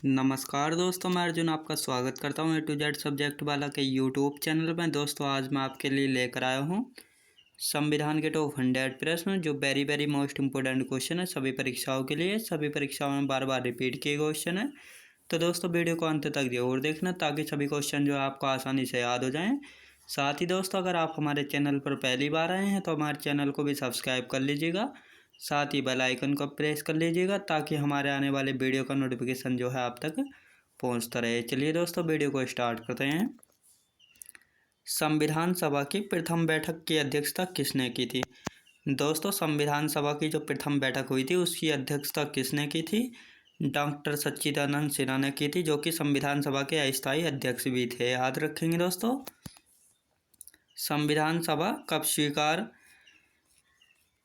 नमस्कार दोस्तों, मैं अर्जुन आपका स्वागत करता हूँ A to Z सब्जेक्ट वाला के यूट्यूब चैनल में। दोस्तों आज मैं आपके लिए लेकर आया हूँ संविधान के टॉप 100 प्रश्न, जो वेरी मोस्ट इम्पोर्टेंट क्वेश्चन है सभी परीक्षाओं के लिए। सभी परीक्षाओं में बार बार रिपीट किए क्वेश्चन है। तो दोस्तों वीडियो को अंत तक जरूर देखना ताकि सभी क्वेश्चन जो है आपको आसानी से याद हो जाएँ। साथ ही दोस्तों अगर आप हमारे चैनल पर पहली बार आए हैं तो हमारे चैनल को भी सब्सक्राइब कर लीजिएगा, साथ ही बेल आइकन को प्रेस कर लीजिएगा ताकि हमारे आने वाले वीडियो का नोटिफिकेशन जो है आप तक पहुंचता रहे। चलिए दोस्तों वीडियो को स्टार्ट करते हैं। संविधान सभा की प्रथम बैठक की अध्यक्षता किसने की थी? दोस्तों संविधान सभा की जो प्रथम बैठक हुई थी उसकी अध्यक्षता किसने की थी? डॉक्टर सच्चिदानंद सिन्हा ने की थी, जो कि संविधान सभा के अस्थायी अध्यक्ष भी थे। याद रखेंगे दोस्तों। संविधान सभा कब स्वीकार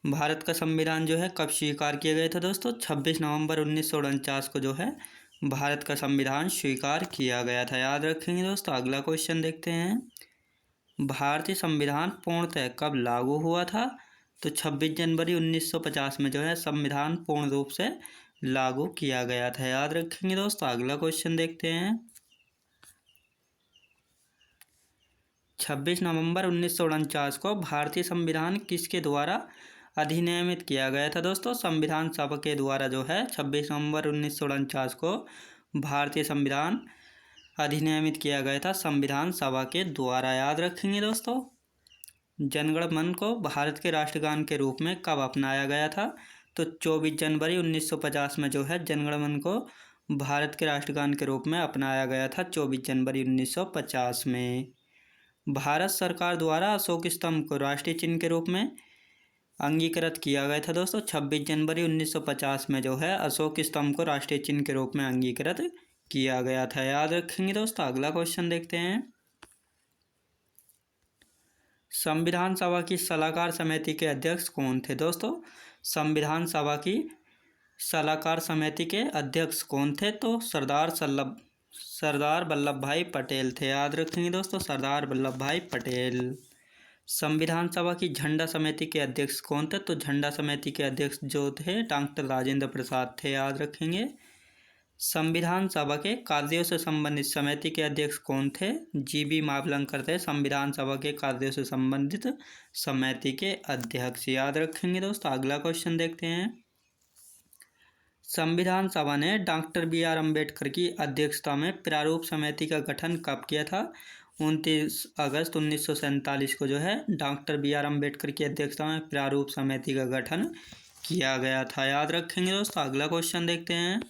भारत का संविधान जो है कब स्वीकार किया गया था? दोस्तों 26 नवंबर 1949 को जो है भारत का संविधान स्वीकार किया गया था। याद रखेंगे दोस्तों। अगला क्वेश्चन देखते हैं। भारतीय संविधान पूर्णतः कब लागू हुआ था? तो 26 जनवरी 1950 में जो है संविधान पूर्ण रूप से लागू किया गया था। याद रखेंगे दोस्तों। अगला क्वेश्चन देखते हैं। 26 नवंबर 1949 को भारतीय संविधान किसके द्वारा अधिनियमित किया गया था? दोस्तों संविधान सभा के द्वारा जो है 26 नवंबर 1949 को भारतीय संविधान अधिनियमित किया गया था संविधान सभा के द्वारा। याद रखेंगे दोस्तों। जनगण मन को भारत के राष्ट्रगान के रूप में कब अपनाया गया था? तो 24 जनवरी 1950 में जो है जनगण मन को भारत के राष्ट्रगान के रूप में अपनाया गया था 24 जनवरी 1950 में। भारत सरकार द्वारा अशोक स्तंभ को राष्ट्रीय चिन्ह के रूप में अंगीकृत किया गया था। दोस्तों 26 जनवरी 1950 में जो है अशोक स्तंभ को राष्ट्रीय चिन्ह के रूप में अंगीकृत किया गया था। याद रखेंगे दोस्तों। अगला क्वेश्चन देखते हैं। संविधान सभा की सलाहकार समिति के अध्यक्ष कौन थे? दोस्तों संविधान सभा की सलाहकार समिति के अध्यक्ष कौन थे? तो सरदार वल्लभ भाई पटेल थे। याद रखेंगे दोस्तों। सरदार वल्लभ भाई पटेल। संविधान सभा की झंडा समिति के अध्यक्ष कौन थे? तो झंडा समिति के अध्यक्ष जो थे डॉक्टर राजेंद्र प्रसाद थे। याद रखेंगे। संविधान सभा के कार्यों से संबंधित समिति के अध्यक्ष कौन थे? जीबी मावलंकर थे संविधान सभा के कार्यों से संबंधित समिति के अध्यक्ष। याद रखेंगे दोस्तों। अगला क्वेश्चन देखते हैं। संविधान सभा ने डॉक्टर बी.आर. अम्बेडकर की अध्यक्षता में प्रारूप समिति का गठन कब किया था? 29 अगस्त 1947 को जो है डॉक्टर बी.आर. अम्बेडकर की अध्यक्षता में प्रारूप समिति का गठन किया गया था। याद रखेंगे दोस्तों। अगला क्वेश्चन देखते हैं।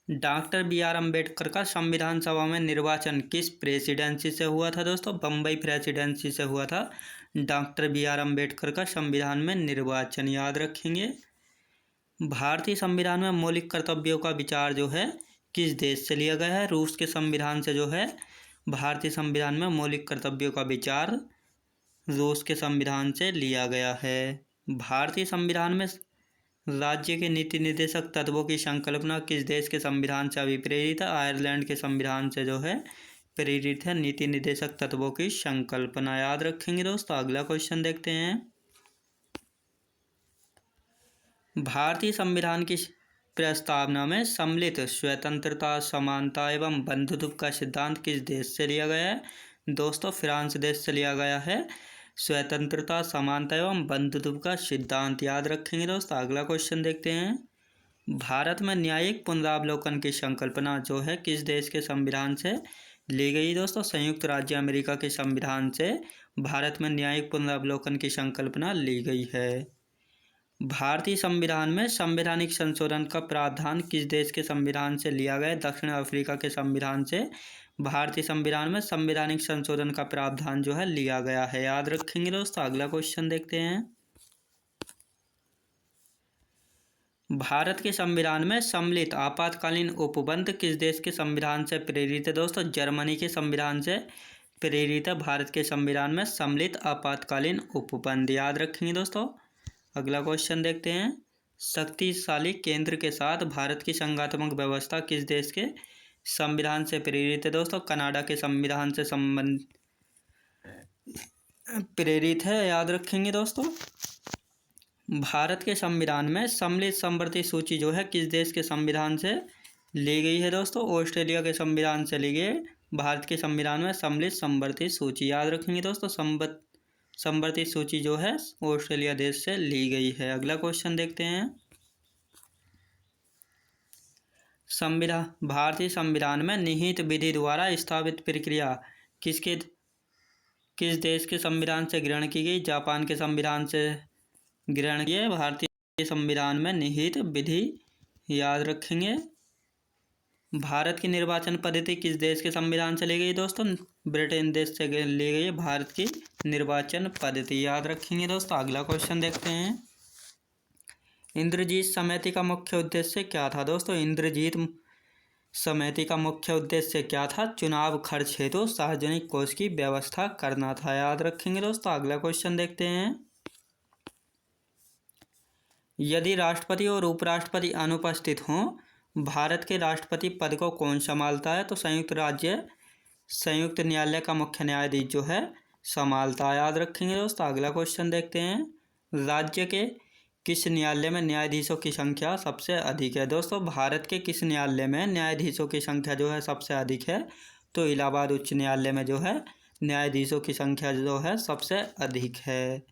Doctor B R. अम्बेडकर का संविधान सभा में निर्वाचन किस प्रेसिडेंसी से हुआ था? दोस्तों बम्बई प्रेसिडेंसी से हुआ था डॉक्टर बी.आर. अम्बेडकर का संविधान में निर्वाचन। याद रखेंगे। भारतीय संविधान में मौलिक कर्तव्यों का विचार जो है किस देश से लिया गया है? रूस के संविधान से जो है भारतीय संविधान में मौलिक कर्तव्यों का विचार रूस के संविधान से लिया गया है। भारतीय संविधान में राज्य के नीति निर्देशक तत्वों की संकल्पना किस देश के संविधान से अभिप्रेरित है? आयरलैंड के संविधान से जो है प्रेरित है नीति निर्देशक तत्वों की संकल्पना। याद रखेंगे दोस्तों। अगला क्वेश्चन देखते हैं। भारतीय संविधान की प्रस्तावना में सम्मिलित स्वतंत्रता, समानता एवं बंधुत्व का सिद्धांत किस देश से लिया गया है? दोस्तों फ्रांस देश से लिया गया है स्वतंत्रता, समानता एवं बंधुत्व का सिद्धांत। याद रखेंगे दोस्तों। अगला क्वेश्चन देखते हैं। भारत में न्यायिक पुनरावलोकन की संकल्पना जो है किस देश के संविधान से ली गई? दोस्तों संयुक्त राज्य अमेरिका के संविधान से भारत में न्यायिक पुनरावलोकन की संकल्पना ली गई है। भारतीय संविधान में संवैधानिक संशोधन का प्रावधान किस देश के संविधान से लिया गया? दक्षिण अफ्रीका के संविधान से भारतीय संविधान में संवैधानिक संशोधन का प्रावधान जो है लिया गया है। याद रखेंगे दोस्तों। अगला क्वेश्चन देखते हैं। भारत के संविधान में सम्मिलित आपातकालीन उपबंध किस देश के संविधान से प्रेरित है? दोस्तों जर्मनी के संविधान से प्रेरित है भारत के संविधान में सम्मिलित आपातकालीन उपबंध। याद रखेंगे दोस्तों। अगला क्वेश्चन देखते हैं। शक्तिशाली केंद्र के साथ भारत की संघात्मक व्यवस्था किस देश के संविधान से प्रेरित है? दोस्तों कनाडा के संविधान से प्रेरित है। याद रखेंगे दोस्तों। भारत के संविधान में सम्मिलित संवृत्ति सूची जो है किस देश के संविधान से ली गई है दोस्तों? ऑस्ट्रेलिया के संविधान से ली गई। भारत के संविधान में सम्मिलित संवृत्ति सूची याद रखेंगे दोस्तों। संवृत्ति सूची जो है ऑस्ट्रेलिया देश से ली गई है। अगला क्वेश्चन देखते हैं। भारतीय संविधान में निहित विधि द्वारा स्थापित प्रक्रिया किस देश के संविधान से ग्रहण की गई? जापान के संविधान से ग्रहण किए। भारतीय संविधान में निहित विधि याद रखेंगे। भारत की निर्वाचन पद्धति किस देश के संविधान से ली गई दोस्तों? ब्रिटेन देश से ली गई भारत की निर्वाचन पद्धति याद रखेंगे दोस्तों। अगला क्वेश्चन देखते हैं। इंद्रजीत समिति का मुख्य उद्देश्य क्या था दोस्तों? इंद्रजीत समिति का मुख्य उद्देश्य क्या था? चुनाव खर्च हेतु सार्वजनिक कोष की व्यवस्था करना था याद रखेंगे दोस्तों। अगला क्वेश्चन देखते हैं। यदि राष्ट्रपति और उपराष्ट्रपति अनुपस्थित हों, भारत के राष्ट्रपति पद को कौन संभालता है? तो संयुक्त न्यायालय का मुख्य न्यायाधीश जो है संभालता है याद रखेंगे दोस्तों। अगला क्वेश्चन देखते हैं। राज्य के किस न्यायालय में न्यायाधीशों की संख्या सबसे अधिक है दोस्तों? भारत के किस न्यायालय में न्यायाधीशों की संख्या जो है सबसे अधिक है? तो इलाहाबाद उच्च न्यायालय में जो है न्यायाधीशों की संख्या जो है सबसे अधिक है।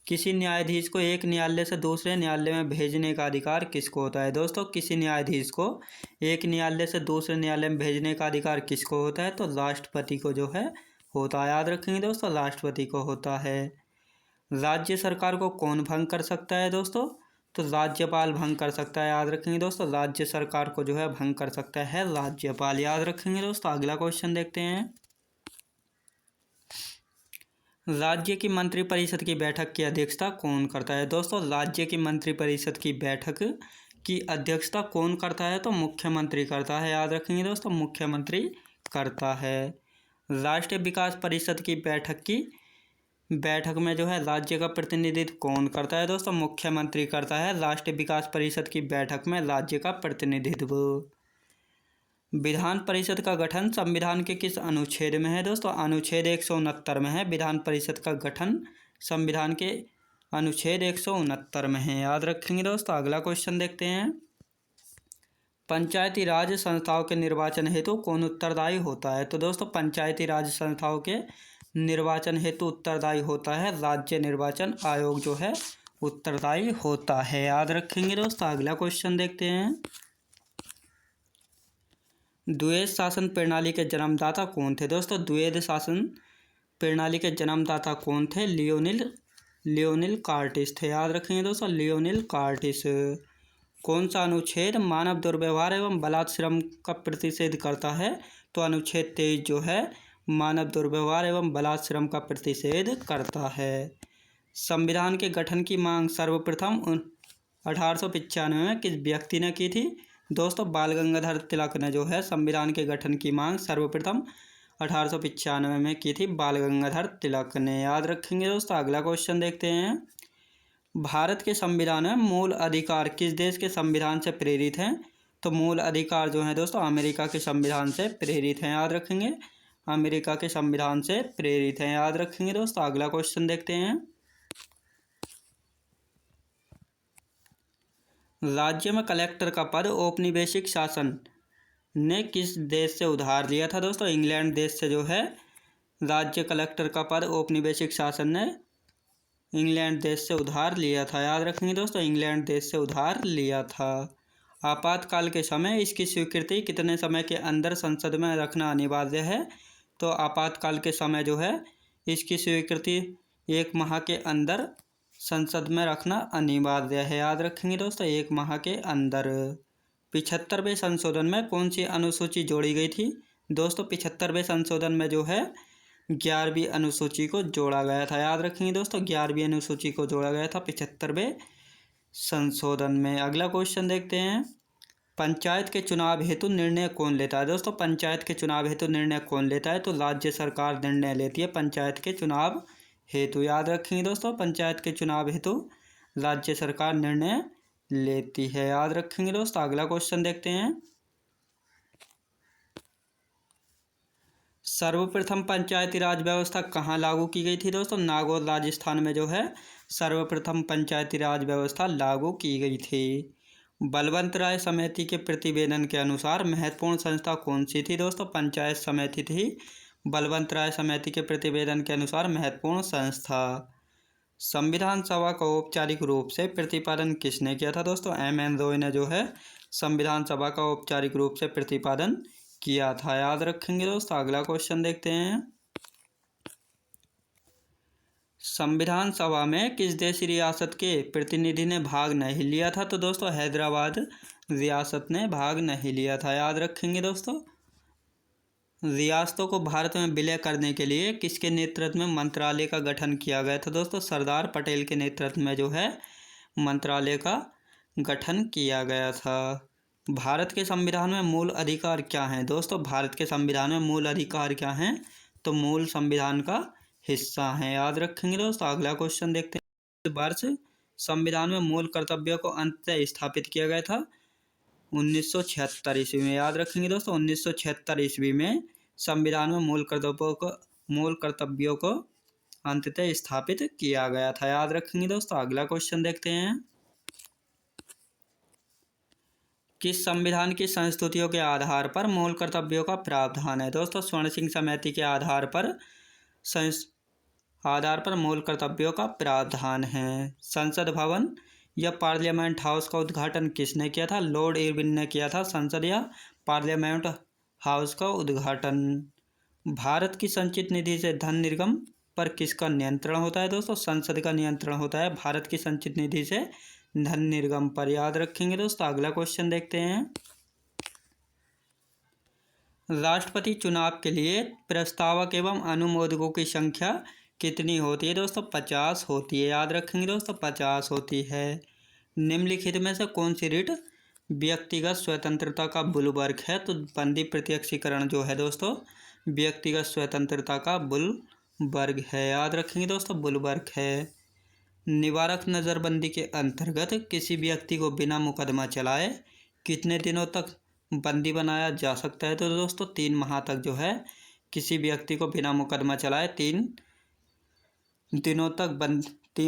किसी न्यायाधीश को एक न्यायालय से दूसरे न्यायालय में भेजने का अधिकार किसको होता है दोस्तों? किसी न्यायाधीश को एक न्यायालय से दूसरे न्यायालय में भेजने का अधिकार किसको होता है? तो राष्ट्रपति को जो है होता है याद रखेंगे दोस्तों। राष्ट्रपति को होता है। राज्य सरकार को कौन भंग कर सकता है दोस्तों? तो राज्यपाल भंग कर सकता है याद रखेंगे दोस्तों। राज्य सरकार को जो है भंग कर सकता है राज्यपाल याद रखेंगे दोस्तों। अगला क्वेश्चन देखते हैं। राज्य की मंत्रिपरिषद की बैठक की अध्यक्षता कौन करता है दोस्तों? राज्य की मंत्रिपरिषद की बैठक की अध्यक्षता कौन करता है? तो मुख्यमंत्री करता है याद रखेंगे दोस्तों। मुख्यमंत्री करता है। राष्ट्रीय विकास परिषद की बैठक में जो है राज्य का प्रतिनिधित्व कौन करता है दोस्तों? मुख्यमंत्री करता है राष्ट्रीय विकास परिषद की बैठक में राज्य का प्रतिनिधित्व। विधान परिषद का गठन संविधान के किस अनुच्छेद में है दोस्तों? अनुच्छेद 169 में है। विधान परिषद का गठन संविधान के अनुच्छेद 169 में है याद रखेंगे दोस्तों। अगला क्वेश्चन देखते हैं। पंचायती राज संस्थाओं के निर्वाचन हेतु कौन उत्तरदायी होता है? तो दोस्तों पंचायती राज संस्थाओं के निर्वाचन हेतु उत्तरदायी होता है राज्य निर्वाचन आयोग जो है उत्तरदायी होता है याद रखेंगे दोस्तों। अगला क्वेश्चन देखते हैं। द्वैध शासन प्रणाली के जन्मदाता कौन थे दोस्तों? द्वैध शासन प्रणाली के जन्मदाता कौन थे? लियोनिल कार्टिस थे याद रखेंगे दोस्तों। Lionel Curtis. कौन सा अनुच्छेद मानव दुर्व्यवहार एवं बलात्श्रम का प्रतिषेध करता है? तो अनुच्छेद 23 जो है मानव दुर्व्यवहार एवं बलात्श्रम का प्रतिषेध करता है। संविधान के गठन की मांग सर्वप्रथम 1895 में किस व्यक्ति ने की थी दोस्तों? बाल गंगाधर तिलक ने जो है संविधान के गठन की मांग सर्वप्रथम 1895 में की थी बाल गंगाधर तिलक ने याद रखेंगे दोस्तों। अगला क्वेश्चन देखते हैं। भारत के संविधान में मूल अधिकार किस देश के संविधान से प्रेरित हैं? तो मूल अधिकार जो है दोस्तों अमेरिका के संविधान से प्रेरित हैं याद रखेंगे। अमेरिका के संविधान से प्रेरित हैं याद रखेंगे दोस्तों। अगला क्वेश्चन देखते हैं। राज्य में कलेक्टर का पद औपनिवेशिक शासन ने किस देश से उधार लिया था दोस्तों? इंग्लैंड देश से जो है राज्य कलेक्टर का पद औपनिवेशिक शासन ने इंग्लैंड देश से उधार लिया था याद रखेंगे दोस्तों। इंग्लैंड देश से उधार लिया था। आपातकाल के समय इसकी स्वीकृति कितने समय के अंदर संसद में रखना अनिवार्य है? तो आपातकाल के समय जो है इसकी स्वीकृति 1 माह के अंदर संसद में रखना अनिवार्य है याद रखेंगे दोस्तों। 1 माह के अंदर। 75वें संशोधन में कौन सी अनुसूची जोड़ी गई थी दोस्तों? 75वें संशोधन में जो है 11वीं अनुसूची को जोड़ा गया था याद रखेंगे दोस्तों। 11वीं अनुसूची को जोड़ा गया था 75वें संशोधन में। अगला क्वेश्चन देखते हैं। पंचायत के चुनाव हेतु निर्णय कौन लेता है दोस्तों? पंचायत के चुनाव हेतु निर्णय कौन लेता है? तो राज्य सरकार निर्णय लेती है पंचायत के चुनाव हेतु याद रखेंगे दोस्तों। पंचायत के चुनाव हेतु राज्य सरकार निर्णय लेती है याद रखेंगे दोस्तों। अगला क्वेश्चन देखते हैं। सर्वप्रथम पंचायती राज व्यवस्था कहाँ लागू की गई थी दोस्तों? नागौर राजस्थान में जो है सर्वप्रथम पंचायती राज व्यवस्था लागू की गई थी? बलवंत राय समिति के प्रतिवेदन के अनुसार महत्वपूर्ण संस्था कौन सी थी दोस्तों? पंचायत समिति थी बलवंत राय समिति के प्रतिवेदन के अनुसार महत्वपूर्ण संस्था। संविधान सभा का औपचारिक रूप से प्रतिपादन किसने किया था दोस्तों? एम.एन. रॉय ने जो है संविधान सभा का औपचारिक रूप से प्रतिपादन किया था, याद रखेंगे दोस्तों। अगला क्वेश्चन देखते हैं। संविधान सभा में किस देशी रियासत के प्रतिनिधि ने भाग नहीं लिया था? तो दोस्तों हैदराबाद रियासत ने भाग नहीं लिया था, याद रखेंगे दोस्तों। रियासतों को भारत में विलय करने के लिए किसके नेतृत्व में मंत्रालय का गठन किया गया था दोस्तों? सरदार पटेल के नेतृत्व में जो है मंत्रालय का गठन किया गया था। भारत के संविधान में मूल अधिकार क्या हैं दोस्तों? भारत के संविधान में मूल अधिकार क्या हैं? तो मूल संविधान का हिस्सा हैं, याद रखेंगे दोस्तों। अगला क्वेश्चन देखते हैं। वर्ष संविधान में मूल कर्तव्यों को अंततः स्थापित किया गया था 1976 ईस्वी में, याद रखेंगे दोस्तों। 1976 ईस्वी में संविधान में मूल कर्तव्यों को अंततः स्थापित किया गया था, याद रखेंगे दोस्तों। अगला क्वेश्चन देखते हैं। किस संविधान की संस्तुतियों के आधार पर मूल कर्तव्यों का प्रावधान है दोस्तों? स्वर्ण सिंह समिति के आधार पर मूल कर्तव्यों का प्रावधान है। संसद भवन या पार्लियामेंट हाउस का उद्घाटन किसने किया था? लॉर्ड इरविन ने किया था संसद या पार्लियामेंट हाउस का उद्घाटन। भारत की संचित निधि से धन निर्गम पर किसका नियंत्रण होता है दोस्तों? संसद का नियंत्रण होता है भारत की संचित निधि से धन निर्गम पर, याद रखेंगे दोस्तों। अगला क्वेश्चन देखते हैं। राष्ट्रपति चुनाव के लिए प्रस्तावक एवं अनुमोदकों की संख्या कितनी होती है दोस्तों? 50 होती है, याद रखेंगे दोस्तों। 50 होती है। निम्नलिखित में से कौन सी रिट व्यक्तिगत स्वतंत्रता का बुलवर्क है? तो बंदी प्रत्यक्षीकरण जो है दोस्तों व्यक्तिगत स्वतंत्रता का बुलवर्ग है, याद रखेंगे दोस्तों। बुलवर्ग है। निवारक नज़रबंदी के अंतर्गत किसी व्यक्ति को बिना मुकदमा चलाए कितने दिनों तक बंदी बनाया जा सकता है? तो दोस्तों 3 माह तक जो है किसी व्यक्ति को बिना मुकदमा चलाए 3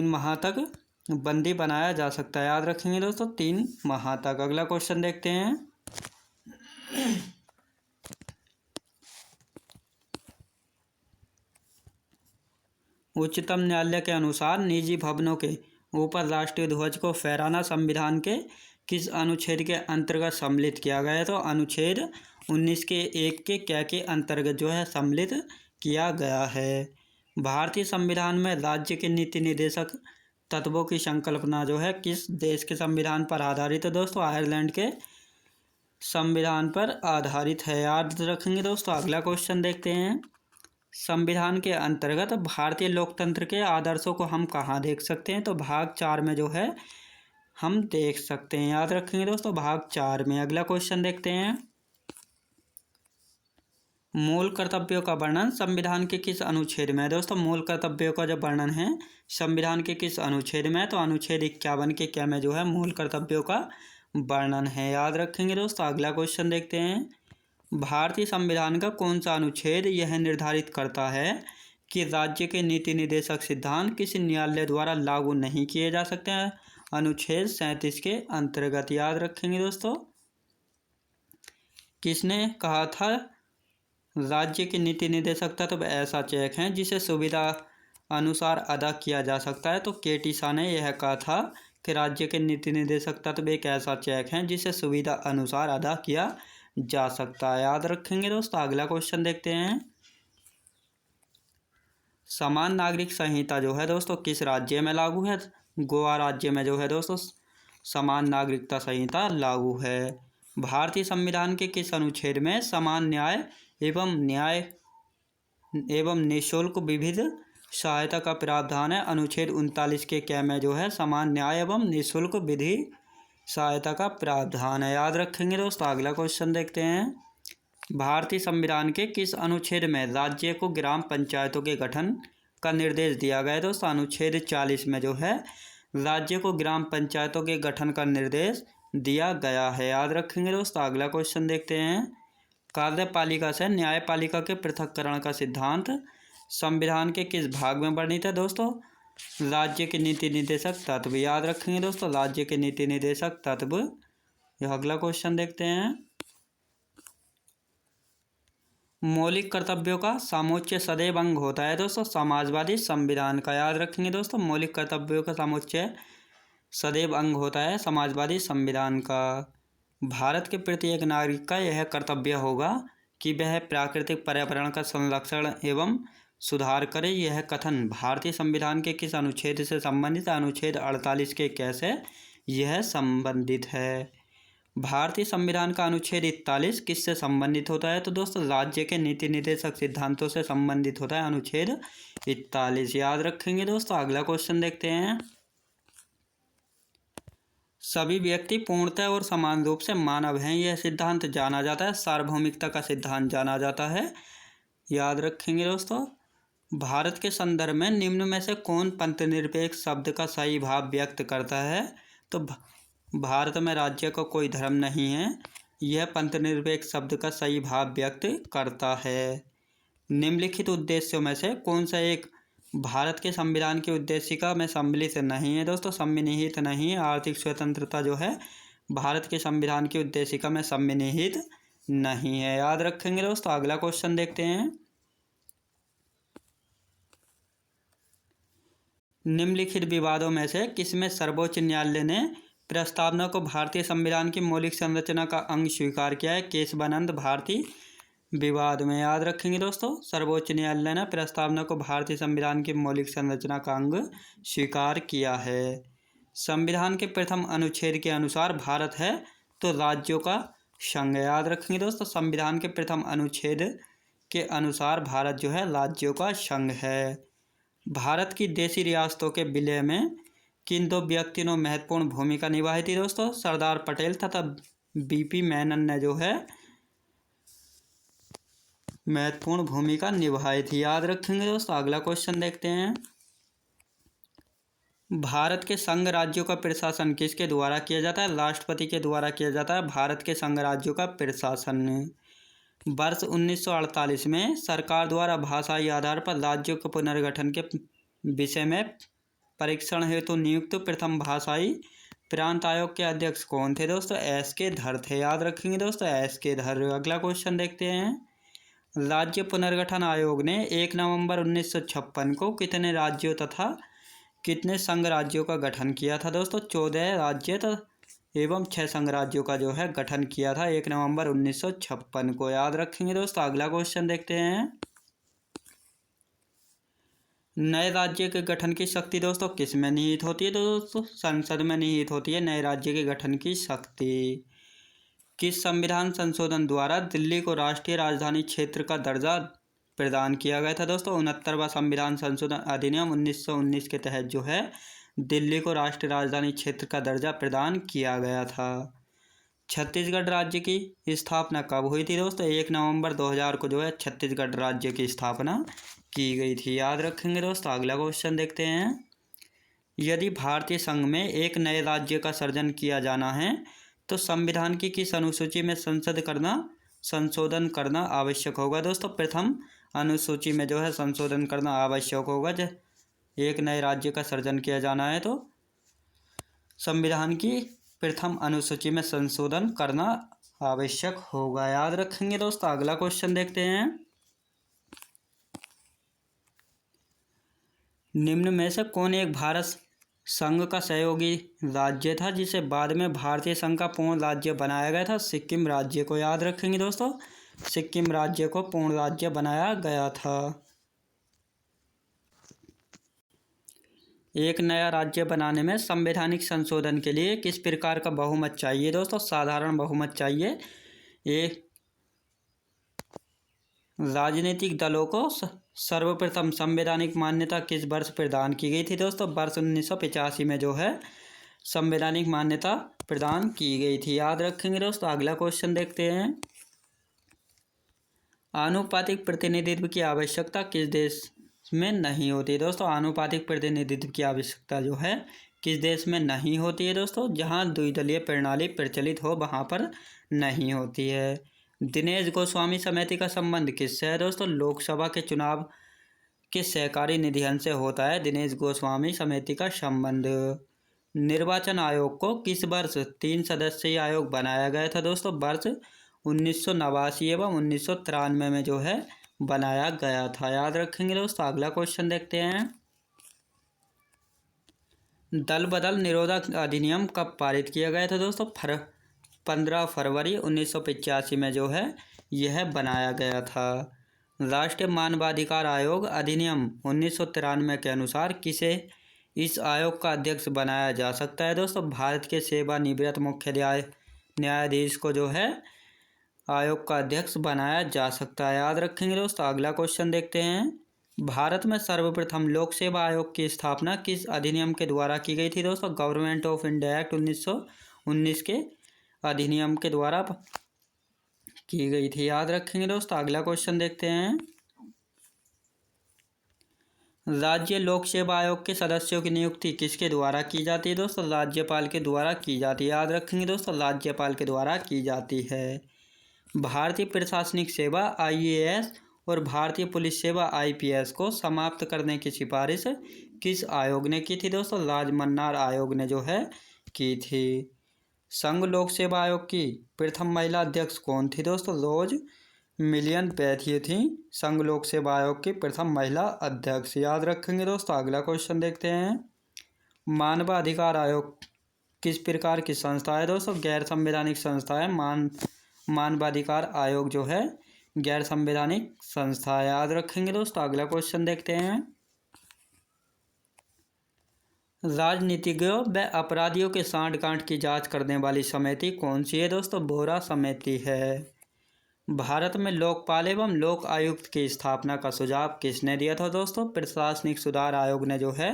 माह तक बंदी बनाया जा सकता है, याद रखेंगे दोस्तों। 3 माह तक। अगला क्वेश्चन देखते हैं। उच्चतम न्यायालय के अनुसार निजी भवनों के ऊपर राष्ट्रीय ध्वज को फहराना संविधान के किस अनुच्छेद के अंतर्गत सम्मिलित किया गया है? तो अनुच्छेद 19 के 1 के क्या के अंतर्गत जो है सम्मिलित किया गया है। भारतीय संविधान में राज्य के नीति निर्देशक तत्वों की संकल्पना जो है किस देश के संविधान पर आधारित है दोस्तों? आयरलैंड के संविधान पर आधारित है, याद रखेंगे दोस्तों। अगला क्वेश्चन देखते हैं। संविधान के अंतर्गत भारतीय लोकतंत्र के आदर्शों को हम कहाँ देख सकते हैं? तो भाग 4 में जो है हम देख सकते हैं, याद रखेंगे दोस्तों। भाग 4 में। अगला क्वेश्चन देखते हैं। मूल कर्तव्यों का वर्णन संविधान के किस अनुच्छेद में है दोस्तों? मूल कर्तव्यों का जो वर्णन है संविधान के किस अनुच्छेद में है? तो अनुच्छेद 51 के क्या में जो है मूल कर्तव्यों का वर्णन है, याद रखेंगे दोस्तों। अगला क्वेश्चन देखते हैं। भारतीय संविधान का कौन सा अनुच्छेद यह निर्धारित करता है कि राज्य के नीति निर्देशक सिद्धांत किसी न्यायालय द्वारा लागू नहीं किए जा सकते हैं? अनुच्छेद 37 के अंतर्गत, याद रखेंगे दोस्तों। किसने कहा था राज्य के नीति निर्देशक तत्व ऐसा चेक हैं जिसे सुविधा अनुसार अदा किया जा सकता है? तो के.टी. शाह ने यह कहा था कि राज्य के नीति निर्देशक तत्व एक ऐसा चेक हैं जिसे सुविधा अनुसार अदा किया जा सकता है, याद रखेंगे दोस्तों। अगला क्वेश्चन देखते हैं। समान नागरिक संहिता जो है दोस्तों किस राज्य में लागू है? गोवा राज्य में जो है दोस्तों समान नागरिकता संहिता लागू है। भारतीय संविधान के किस अनुच्छेद में समान न्याय एवं निःशुल्क विविध सहायता का प्रावधान है? अनुच्छेद 39 के क्या में जो है समान न्याय एवं निःशुल्क विधि सहायता का प्रावधान है, याद रखेंगे दोस्तों। अगला क्वेश्चन देखते हैं। भारतीय संविधान के किस अनुच्छेद में राज्य को ग्राम पंचायतों के गठन का निर्देश दिया गया है दोस्तों? अनुच्छेद 40 में जो है राज्य को ग्राम पंचायतों के गठन का निर्देश दिया गया है, याद रखेंगे दोस्तों। अगला क्वेश्चन देखते हैं। कार्यपालिका से न्यायपालिका के पृथक्करण का सिद्धांत संविधान के किस भाग में वर्णित है दोस्तों? राज्य के नीति निर्देशक तत्व, याद रखेंगे दोस्तों, राज्य के नीति निर्देशक तत्व। यह अगला क्वेश्चन देखते हैं। मौलिक कर्तव्यों का सामोच्च सदैव अंग होता है दोस्तों समाजवादी संविधान का, याद रखेंगे दोस्तों, मौलिक कर्तव्यों का सामोच्च सदैव अंग होता है समाजवादी संविधान का। भारत के प्रत्येक नागरिक का यह कर्तव्य होगा कि वह प्राकृतिक पर्यावरण का संरक्षण एवं सुधार करे। यह कथन भारतीय संविधान के किस अनुच्छेद से संबंधित है? अनुच्छेद 48 के कैसे यह संबंधित है? भारतीय संविधान का अनुच्छेद 41 किससे संबंधित होता है? तो दोस्तों राज्य के नीति निर्देशक सिद्धांतों से संबंधित होता है अनुच्छेद 41, याद रखेंगे दोस्तों। अगला क्वेश्चन देखते हैं। सभी व्यक्ति पूर्णतः और समान रूप से मानव हैं, यह सिद्धांत जाना जाता है सार्वभौमिकता का सिद्धांत जाना जाता है, याद रखेंगे दोस्तों। भारत के संदर्भ में निम्न में से कौन पंथनिरपेक्ष शब्द का सही भाव व्यक्त करता है? तो भारत में राज्य का कोई धर्म नहीं है, यह पंथनिरपेक्ष शब्द का सही भाव व्यक्त करता है। निम्नलिखित उद्देश्यों में से कौन सा एक भारत के संविधान की उद्देशिका में सम्मिलित नहीं है? दोस्तों सम्मिलित नहीं है। आर्थिक स्वतंत्रता जो है भारत के संविधान की उद्देशिका में सम्मिलित नहीं है, याद रखेंगे दोस्तों। अगला क्वेश्चन देखते हैं। निम्नलिखित विवादों में से किसमें सर्वोच्च न्यायालय ने प्रस्तावना को भारतीय संविधान की मौलिक संरचना का अंग स्वीकार किया है? केशवानंद भारती विवाद में, याद रखेंगे दोस्तों। सर्वोच्च न्यायालय ने प्रस्तावना को भारतीय संविधान की मौलिक संरचना का अंग स्वीकार किया है। संविधान के प्रथम अनुच्छेद के अनुसार भारत है तो राज्यों का संघ, याद रखेंगे दोस्तों। संविधान के प्रथम अनुच्छेद के अनुसार भारत जो है राज्यों का संघ है। भारत की देशी रियासतों के विलय में किन दो व्यक्तियों ने महत्वपूर्ण भूमिका निभाई थी? दोस्तों सरदार पटेल तथा बीपी मेनन ने जो है महत्वपूर्ण भूमिका निभाई थी, याद रखेंगे दोस्तों। अगला क्वेश्चन देखते हैं। भारत के संघ राज्यों का प्रशासन किसके द्वारा किया जाता है? राष्ट्रपति के द्वारा किया जाता है भारत के संघ राज्यों का प्रशासन। वर्ष 1948 में सरकार द्वारा भाषाई आधार पर राज्यों के पुनर्गठन के विषय में परीक्षण हेतु नियुक्त प्रथम भाषाई प्रांत आयोग के अध्यक्ष कौन थे? दोस्तों एस के धर थे, याद रखेंगे दोस्तों, एस के धर। अगला क्वेश्चन देखते हैं। राज्य पुनर्गठन आयोग ने 1 नवंबर 1956 को कितने राज्यों तथा कितने संघ राज्यों का गठन किया था? दोस्तों 14 राज्य एवं 6 संघ राज्यों का जो है गठन किया था 1 नवंबर 1956 को, याद रखेंगे दोस्तों। अगला क्वेश्चन देखते हैं। नए राज्य के गठन की शक्ति दोस्तों किस में निहित होती है? दोस्तों संसद में निहित होती है नए राज्य के गठन की शक्ति। किस संविधान संशोधन द्वारा दिल्ली को राष्ट्रीय राजधानी क्षेत्र का दर्जा प्रदान किया गया था? दोस्तों 69वां संविधान संशोधन अधिनियम 1919 के तहत जो है दिल्ली को राष्ट्रीय राजधानी क्षेत्र का दर्जा प्रदान किया गया था। छत्तीसगढ़ राज्य की स्थापना कब हुई थी? दोस्तों 1 नवंबर 2000 को जो है छत्तीसगढ़ राज्य की स्थापना की गई थी, याद रखेंगे दोस्तों। अगला क्वेश्चन देखते हैं। यदि भारतीय संघ में एक नए राज्य का सृजन किया जाना है तो संविधान की किस अनुसूची में संशोधन करना आवश्यक होगा? दोस्तों प्रथम अनुसूची में जो है संशोधन करना आवश्यक होगा। जब एक नए राज्य का सृजन किया जाना है तो संविधान की प्रथम अनुसूची में संशोधन करना आवश्यक होगा, याद रखेंगे दोस्तों। अगला क्वेश्चन देखते हैं। निम्न में से कौन एक भारत संघ का सहयोगी राज्य था जिसे बाद में भारतीय संघ का पूर्ण राज्य बनाया गया था? सिक्किम राज्य को, याद रखेंगे दोस्तों। सिक्किम राज्य को पूर्ण राज्य बनाया गया था। एक नया राज्य बनाने में संवैधानिक संशोधन के लिए किस प्रकार का बहुमत चाहिए? दोस्तों साधारण बहुमत चाहिए। एक राजनीतिक दलों को सर्वप्रथम संवैधानिक मान्यता किस वर्ष प्रदान की गई थी? दोस्तों वर्ष 1985 में जो है संवैधानिक मान्यता प्रदान की गई थी, याद रखेंगे दोस्तों। अगला क्वेश्चन देखते हैं। आनुपातिक प्रतिनिधित्व की आवश्यकता किस देश में नहीं होती है? दोस्तों आनुपातिक प्रतिनिधित्व की आवश्यकता जो है किस देश में नहीं होती है? दोस्तों जहां द्विदलीय प्रणाली प्रचलित हो वहां पर नहीं होती है। दिनेश गोस्वामी समिति का संबंध किससे है? दोस्तों लोकसभा के चुनाव किस सहकारी निधियन से होता है दिनेश गोस्वामी समिति का संबंध। निर्वाचन आयोग को किस वर्ष 3 सदस्यीय आयोग बनाया गया था दोस्तों। वर्ष 1989 एवं 1993 में जो है बनाया गया था, याद रखेंगे दोस्तों। अगला क्वेश्चन देखते हैं। दल बदल निरोधक अधिनियम कब पारित किया गया था दोस्तों। 15 फरवरी 1985 में जो है यह बनाया गया था। राष्ट्रीय मानवाधिकार आयोग अधिनियम 1993 के अनुसार किसे इस आयोग का अध्यक्ष बनाया जा सकता है दोस्तों। भारत के सेवानिवृत्त मुख्य न्यायाधीश को जो है आयोग का अध्यक्ष बनाया जा सकता है, याद रखेंगे दोस्तों। अगला क्वेश्चन देखते हैं। भारत में सर्वप्रथम लोक सेवा आयोग की स्थापना किस अधिनियम के द्वारा की गई थी दोस्तों। गवर्नमेंट ऑफ इंडिया एक्ट 1919 के अधिनियम के द्वारा की गई थी, याद रखेंगे दोस्तों। अगला क्वेश्चन देखते हैं। राज्य लोक सेवा आयोग के सदस्यों की नियुक्ति किसके द्वारा की जाती है दोस्तों। राज्यपाल के द्वारा की जाती है, याद रखेंगे दोस्तों। राज्यपाल के द्वारा की जाती है। भारतीय प्रशासनिक सेवा IAS और भारतीय पुलिस सेवा IPS को समाप्त करने की सिफारिश किस आयोग ने की थी दोस्तों। राजमन्नार आयोग ने जो है की थी। संघ लोक सेवा आयोग की प्रथम महिला अध्यक्ष कौन थी दोस्तों। रोज मिलियन पैथी थी संघ लोक सेवा आयोग की प्रथम महिला अध्यक्ष, याद रखेंगे दोस्तों। अगला क्वेश्चन देखते हैं। मानवाधिकार आयोग किस प्रकार की संस्था है दोस्तों। गैर संवैधानिक संस्था है। मानवाधिकार आयोग जो है गैर संवैधानिक संस्था है, याद रखेंगे दोस्तों। अगला क्वेश्चन देखते हैं। राजनीतिज्ञों व अपराधियों के सांठगांठ की जांच करने वाली समिति कौन सी है दोस्तों। बोरा समिति है। भारत में लोकपाल एवं लोक आयुक्त की स्थापना का सुझाव किसने दिया था दोस्तों। प्रशासनिक सुधार आयोग ने जो है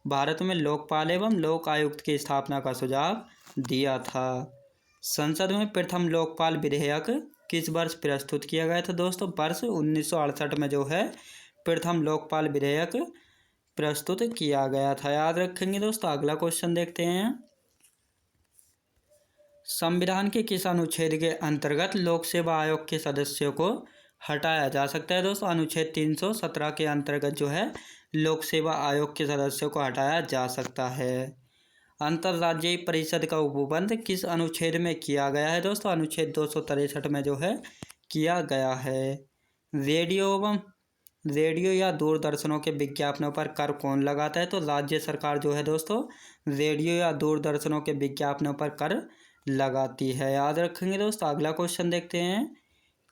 भारत में लोकपाल एवं लोक आयुक्त की स्थापना का सुझाव दिया था। संसद में प्रथम लोकपाल विधेयक किस वर्ष प्रस्तुत किया गया था दोस्तों। वर्ष 1968 में जो है प्रथम लोकपाल विधेयक प्रस्तुत किया गया था, याद रखेंगे दोस्तों। अगला क्वेश्चन देखते हैं। संविधान के किस अनुच्छेद के अंतर्गत लोक सेवा आयोग के सदस्यों को हटाया जा सकता है दोस्तों। अनुच्छेद 317 के अंतर्गत जो है लोक सेवा आयोग के सदस्यों को हटाया जा सकता है। अंतर्राज्यीय परिषद का उपबंध किस अनुच्छेद में किया गया है दोस्तों। अनुच्छेद 263 में जो है किया गया है। रेडियो या दूरदर्शनों के विज्ञापनों पर कर कौन लगाता है तो राज्य सरकार जो है दोस्तों रेडियो या दूरदर्शनों के विज्ञापनों पर कर लगाती है, याद रखेंगे दोस्तों। अगला क्वेश्चन देखते हैं।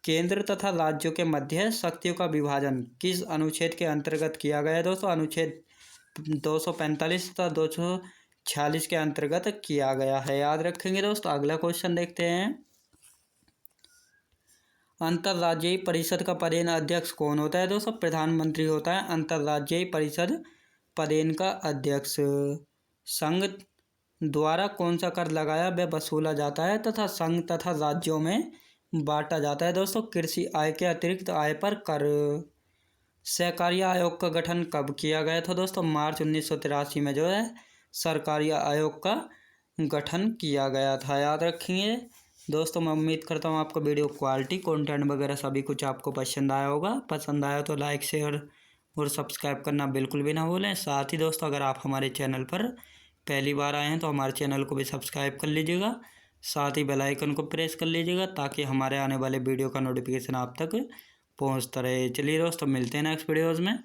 केंद्र तथा राज्यों के मध्य शक्तियों का विभाजन किस अनुच्छेद के अंतर्गत किया गया है दोस्तों। अनुच्छेद 245 तथा 246 के अंतर्गत किया गया है, याद रखेंगे दोस्तों। अगला क्वेश्चन देखते हैं। अंतर्राज्यीय परिषद का पदेन अध्यक्ष कौन होता है दोस्तों। प्रधानमंत्री होता है अंतर्राज्यीय परिषद पदेन का अध्यक्ष। संघ द्वारा कौन सा कर लगाया व वसूला जाता है तथा संघ तथा राज्यों में बांटा जाता है दोस्तों। कृषि आय के अतिरिक्त आय पर कर। सहकारिता आयोग का गठन कब किया गया था दोस्तों। मार्च 1983 में जो है सरकारी आयोग का गठन किया गया था, याद रखेंगे दोस्तों। मैं उम्मीद करता हूँ आपको वीडियो क्वालिटी कंटेंट वगैरह सभी कुछ आपको पसंद आया होगा। पसंद आया तो लाइक शेयर और सब्सक्राइब करना बिल्कुल भी ना भूलें। साथ ही दोस्तों अगर आप हमारे चैनल पर पहली बार आए हैं तो हमारे चैनल को भी सब्सक्राइब कर लीजिएगा। साथ ही बेल आइकन को प्रेस कर लीजिएगा ताकि हमारे आने वाले वीडियो का नोटिफिकेशन आप तक पहुंचता रहे। चलिए दोस्तों मिलते हैं नेक्स्ट वीडियोज़ में।